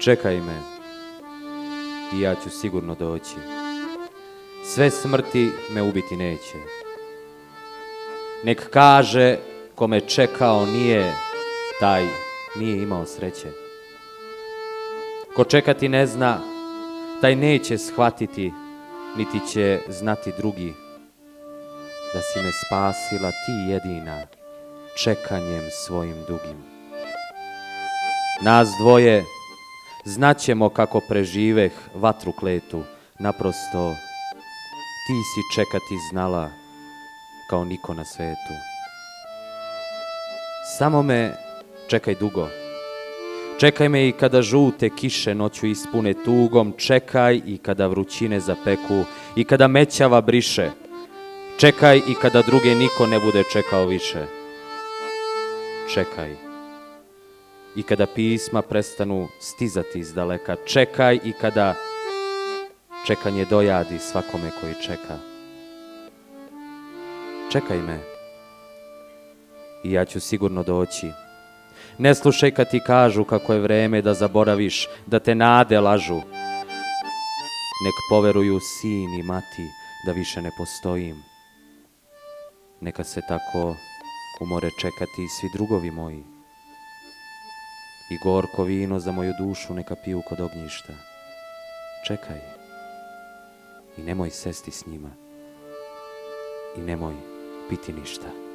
Čekaj me i ja ću sigurno doći. Sve smrti me ubiti neće. Nek kaže ko me čekao nije, taj nije imao sreće. Ko čekati ne zna, taj neće shvatiti, niti će znati drugi, da si me spasila ti jedina, čekanjem svojim dugim. Nas dvoje znaćemo kako preživeh vatru kletu, naprosto ti si čekati znala kao niko na svetu. Samo me čekaj dugo, čekaj me i kada žute kiše noću ispune tugom, čekaj i kada vrućine zapeku i kada mećava briše, čekaj i kada druge niko ne bude čekao više. Čekaj i kada pisma prestanu stizati iz daleka, čekaj i kada čekanje dojadi svakome koji čeka. Čekaj me i ja ću sigurno doći. Ne slušaj kad ti kažu kako je vreme da zaboraviš, da te nade lažu. Nek poveruju sin i mati da više ne postojim. Neka se tako umore čekati i svi drugovi moji. I gorko vino za moju dušu neka piju kod ognjišta. Čekaj i nemoj sesti s njima i nemoj piti ništa.